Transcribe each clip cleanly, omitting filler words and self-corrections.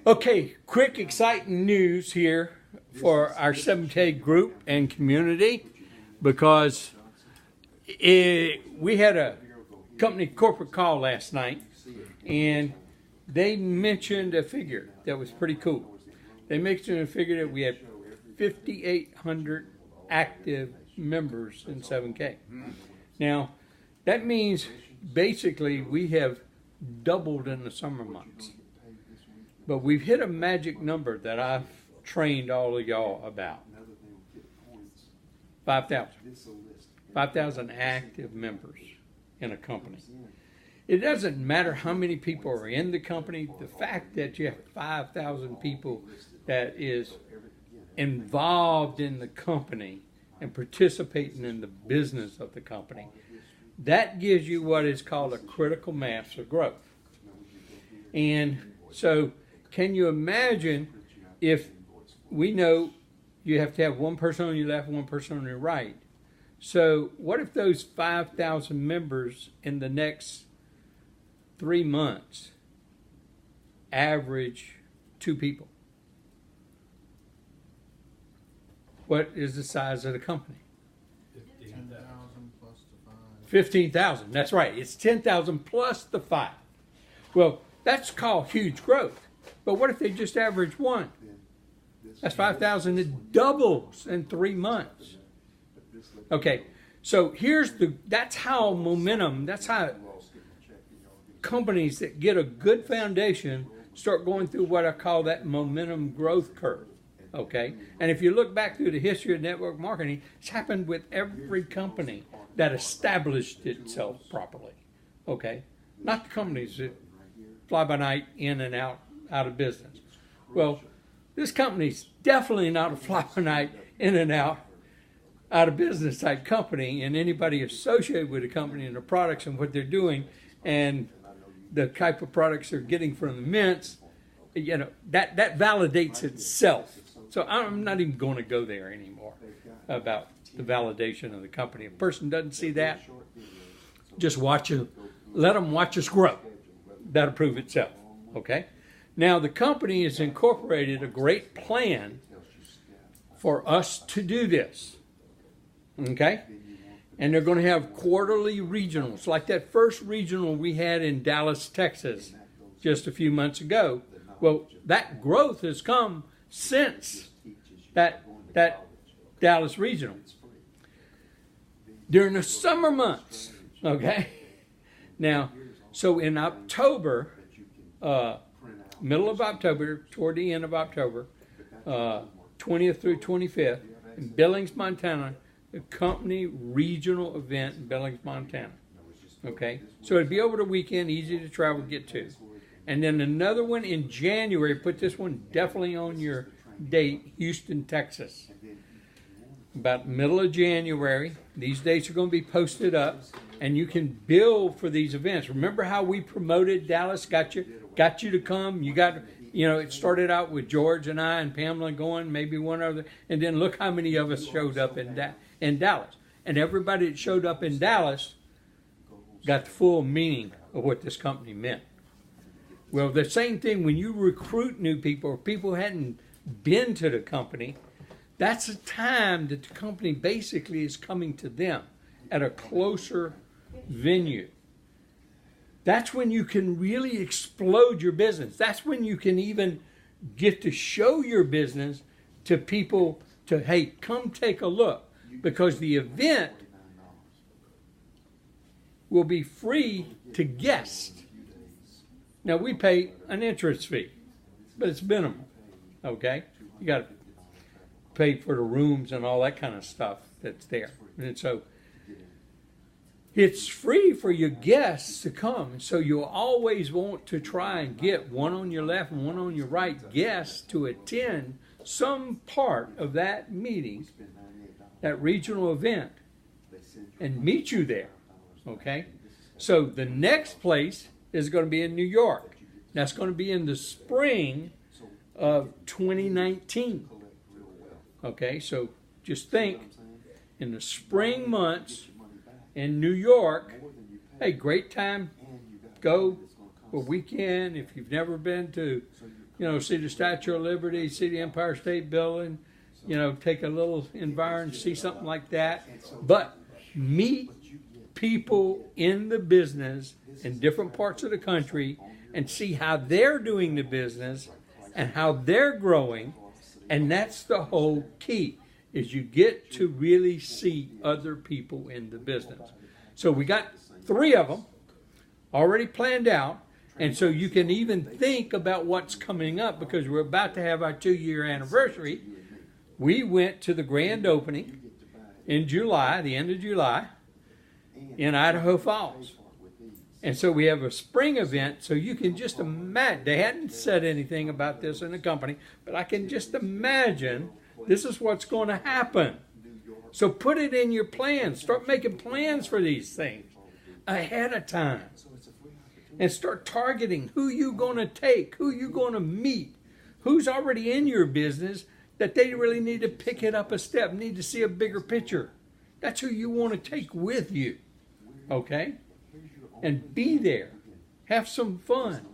Okay, quick exciting news here for our 7K group and community, because we had a company corporate call last night, and they mentioned a figure that was pretty cool. They mentioned a figure that we had 5,800 active members in 7K. Now, that means basically we have doubled in the summer months. But we've hit a magic number that I've trained all of y'all about. 5,000. 5,000 active members in a company. It doesn't matter how many people are in the company. The fact that you have 5,000 people that is involved in the company and participating in the business of the company, that gives you what is called a critical mass of growth. And so, can you imagine if we know you have to have one person on your left, one person on your right? So what if those 5,000 members in the next 3 months average 2 people? What is the size of the company? 10,000 plus the 5. 15,000. That's right. It's 10,000 plus the 5. Well, that's called huge growth. But what if they just average 1? That's 5,000. It doubles in 3 months. Okay, so that's how momentum, that's how companies that get a good foundation start going through what I call that momentum growth curve. Okay, and if you look back through the history of network marketing, it's happened with every company that established itself properly. Okay, not the companies that fly by night, in and out of business. Well, this company's definitely not a fly by night, in and out of business type company, and anybody associated with the company and the products and what they're doing and the type of products they're getting from the mints, that validates itself. So I'm not even going to go there anymore about the validation of the company. If a person doesn't see that, just let them watch us grow. That'll prove itself. Okay? Now, the company has incorporated a great plan for us to do this. Okay? And they're going to have quarterly regionals, like that first regional we had in Dallas, Texas, just a few months ago. Well, that growth has come since that Dallas regional. During the summer months, okay? Now, so in October, middle of October, toward the end of October, 20th through 25th, in Billings, Montana, a company regional event in Billings, Montana. Okay? So it'd be over the weekend, easy to travel, get to. And then another one in January, put this one definitely on your date, Houston, Texas. About middle of January. These dates are going to be posted up, and you can bill for these events. Remember how we promoted Dallas, got you to come? It started out with George and I and Pamela going, maybe one other, and then look how many of us showed up in Dallas. And everybody that showed up in Dallas got the full meaning of what this company meant. Well, the same thing when you recruit new people or people who hadn't been to the company, that's a time that the company basically is coming to them at a closer venue. That's when you can really explode your business. That's when you can even get to show your business to people to, hey, come take a look. Because the event will be free to guests. Now, we pay an entrance fee, but it's minimal, okay? You got to pay for the rooms and all that kind of stuff that's there. And so it's free for your guests to come. And so you'll always want to try and get one on your left and one on your right guests to attend some part of that meeting, that regional event, and meet you there, okay? So the next place is going to be in New York. That's going to be in the spring of 2019. Okay, so just think, in the spring months in New York, hey, great time, go for a weekend if you've never been to see the Statue of Liberty, see the Empire State Building, take a little environment, see something like that. But meet people in the business in different parts of the country and see how they're doing the business and how they're growing. And that's the whole key, is you get to really see other people in the business. So we got 3 of them already planned out. And so you can even think about what's coming up, because we're about to have our 2-year anniversary. We went to the grand opening in July, the end of July, in Idaho Falls. And so we have a spring event, so you can just imagine. They hadn't said anything about this in the company, but I can just imagine this is what's going to happen. So put it in your plans. Start making plans for these things ahead of time. And start targeting who you're going to take, who you're going to meet, who's already in your business that they really need to pick it up a step, need to see a bigger picture. That's who you want to take with you, okay? And be there. Have some fun.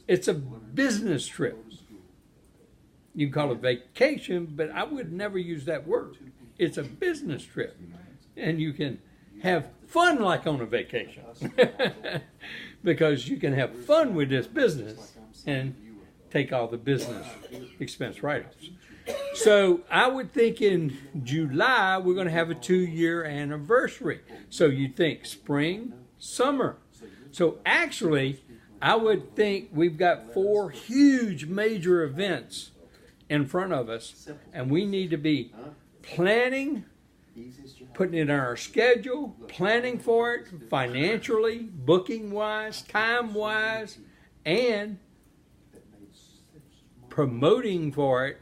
It's a business trip. You can call it vacation, but I would never use that word. It's a business trip. And you can have fun like on a vacation. Because you can have fun with this business and take all the business expense write-offs. So I would think in July, we're going to have a 2-year anniversary. So you think spring, summer. So actually, I would think we've got 4 huge major events in front of us, and we need to be planning, putting it on our schedule, planning for it financially, booking-wise, time-wise, and promoting for it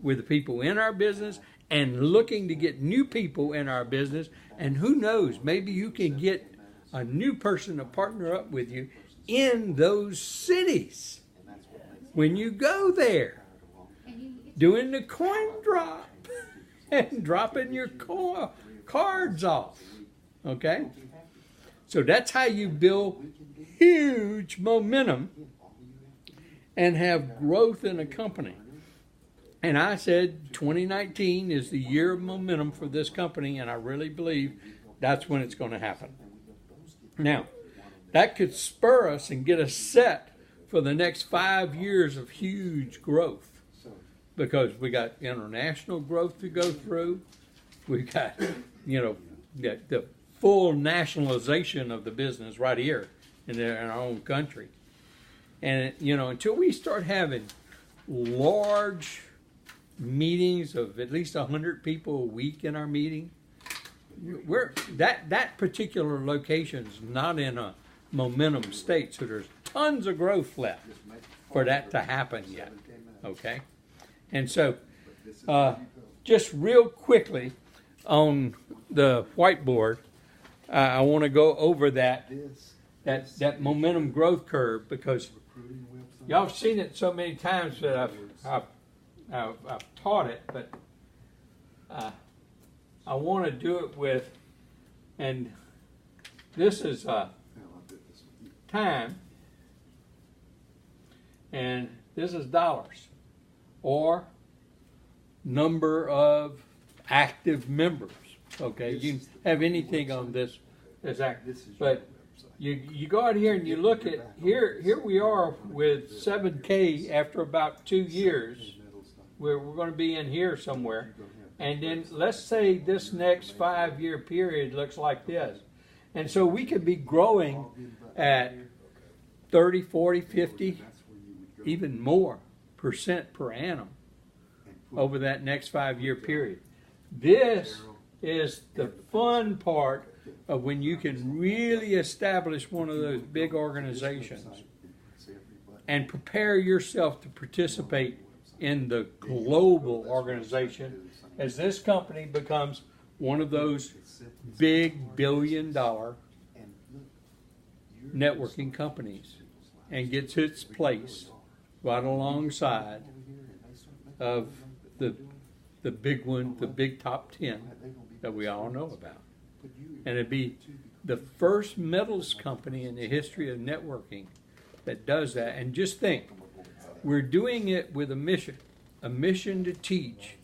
with the people in our business and looking to get new people in our business. And who knows, maybe you can get a new person to partner up with you in those cities when you go there, doing the coin drop and dropping your cards off, okay? So that's how you build huge momentum and have growth in a company. And I said 2019 is the year of momentum for this company, and I really believe that's when it's going to happen. Now, that could spur us and get us set for the next 5 years of huge growth, because we got international growth to go through. We got, the full nationalization of the business right here in our own country. And, until we start having large meetings of at least 100 people a week in our meeting, that particular location is not in a momentum state, so there's tons of growth left for that to happen yet, okay? And so, just real quickly on the whiteboard, I want to go over that momentum growth curve, because y'all have seen it so many times that I've taught it, but I want to do it with, and this is time, and this is dollars, or number of active members. Okay, you can have anything on this but you go out here and you look at here we are with 7K after about 2 years. We're going to be in here somewhere, and then let's say this next 5-year period looks like this, and so we could be growing at 30, 40, 50, even more % per annum over that next 5-year period. This is the fun part of when you can really establish one of those big organizations and prepare yourself to participate in the global organization as this company becomes one of those big billion-dollar networking companies and gets its place right alongside of the big one, the big top 10 that we all know about. And it'd be the first metals company in the history of networking that does that. And just think, we're doing it with a mission to teach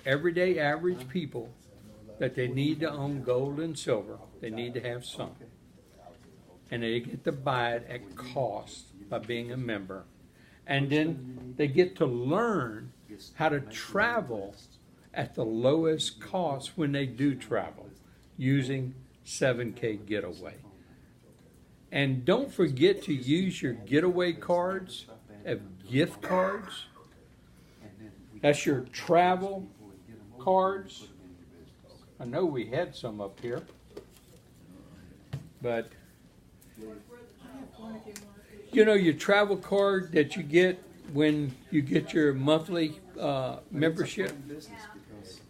everyday average people that they need to own gold and silver. They need to have some. And they get to buy it at cost by being a member. And then they get to learn how to travel at the lowest cost when they do travel using 7K Getaway. And don't forget to use your getaway cards as gift cards. That's your travel cards. I know we had some up here, but you know your travel card that you get when you get your monthly membership,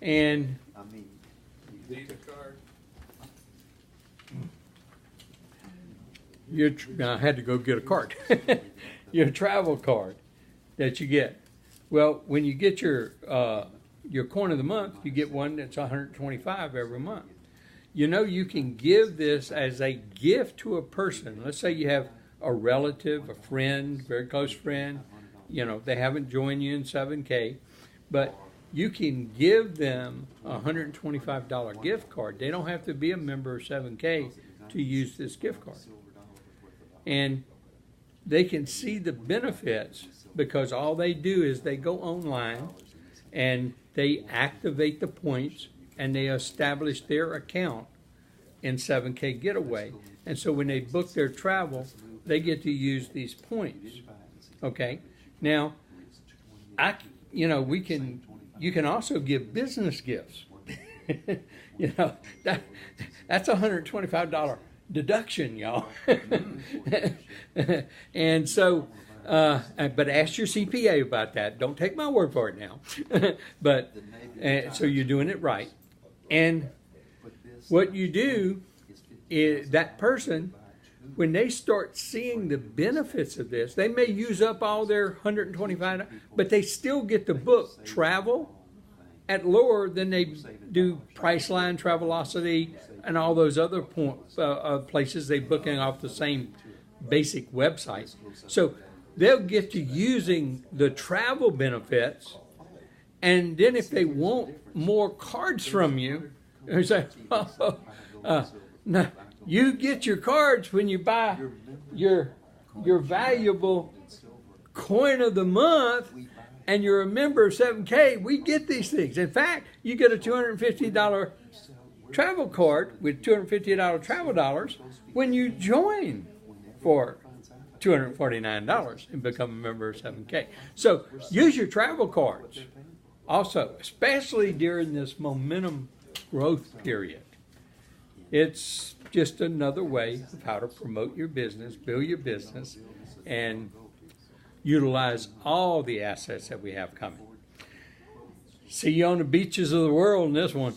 and now I had to go get a card. Your travel card that you get. Well, when you get your coin of the month, you get one that's $125 every month. You know, you can give this as a gift to a person. Let's say you have a relative, a friend, very close friend. You know, they haven't joined you in 7K, but you can give them a $125 gift card. They don't have to be a member of 7K to use this gift card. And they can see the benefits because all they do is they go online and they activate the points and they establish their account in 7K Getaway. And so when they book their travel, they get to use these points. Okay? Now, you can also give business gifts. You know, that's $125 deduction, y'all. And so, but ask your CPA about that. Don't take my word for it now. But so you're doing it right. And what you do is that person, when they start seeing the benefits of this, they may use up all their $125, but they still get to book travel at lower than they do Priceline, Travelocity, and all those other places they booking off the same basic website. So they'll get to using the travel benefits, and then if they want more cards from you, they say, no, you get your cards when you buy your valuable coin of the month, and you're a member of 7K, we get these things. In fact, you get a $250 travel card with $250 travel dollars when you join for $249 and become a member of 7K. So use your travel cards also, especially during this momentum growth period. It's just another way of how to promote your business, build your business, and utilize all the assets that we have coming. See you on the beaches of the world in this one.